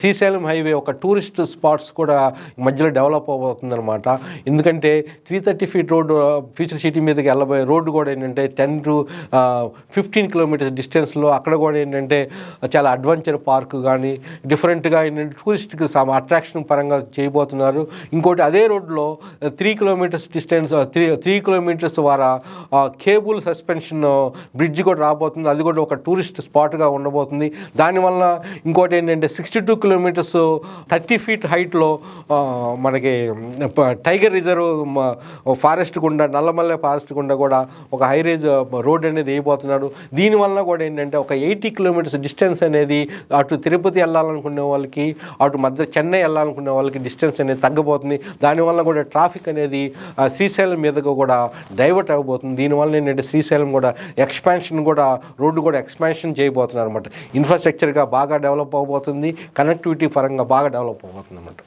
Srisailam highway ఒక tourist spots కూడా మధ్యలో డెవలప్ అవబోతుందన్నమాట. ఎందుకంటే 330 ఫీట్ రోడ్డు ఫ్యూచర్ సిటీ మీదకి వెళ్ళబోయే రోడ్డు కూడా ఏంటంటే 10 to 15 కిలోమీటర్స్ డిస్టెన్స్లో అక్కడ కూడా ఏంటంటే చాలా అడ్వెంచర్ పార్క్ కానీ డిఫరెంట్గా ఏంటంటే టూరిస్ట్కి అట్రాక్షన్ పరంగా చేయబోతున్నారు. ఇంకోటి అదే రోడ్లో 3 కిలోమీటర్స్ డిస్టెన్స్ 3 కిలోమీటర్స్ ద్వారా కేబుల్ సస్పెన్షన్ బ్రిడ్జ్ కూడా రాబోతుంది. అది కూడా ఒక టూరిస్ట్ స్పాట్గా ఉండబోతుంది. దానివల్ల ఇంకోటి ఏంటంటే 62 కిలోమీటర్స్ 30 ఫీట్ హైట్లో మనకి టైగర్ రిజర్వ్ ఫారెస్ట్ గుండా నల్లమల్లె ఫారెస్ట్ గుండా కూడా ఒక హైరేజ్ రోడ్ అనేది వేయబోతున్నారు. దీనివల్ల కూడా ఏంటంటే ఒక 80 కిలోమీటర్స్ డిస్టెన్స్ అనేది అటు తిరుపతి వెళ్ళాలనుకునే వాళ్ళకి అటు మధ్య చెన్నై వెళ్ళాలనుకునే వాళ్ళకి డిస్టెన్స్ అనేది తగ్గబోతుంది. దానివల్ల కూడా ట్రాఫిక్ అనేది శ్రీశైలం మీదకు కూడా డైవర్ట్ అవ్వబోతుంది. దీనివల్ల ఏంటంటే శ్రీశైలం కూడా ఎక్స్పాన్షన్ కూడా రోడ్డు కూడా ఎక్స్పాన్షన్ చేయబోతున్నారు అనమాట. ఇన్ఫ్రాస్ట్రక్చర్గా బాగా డెవలప్ అవబోతుంది. కనెక్టివిటీ పరంగా బాగా డెవలప్ అవుతుంది అన్నమాట.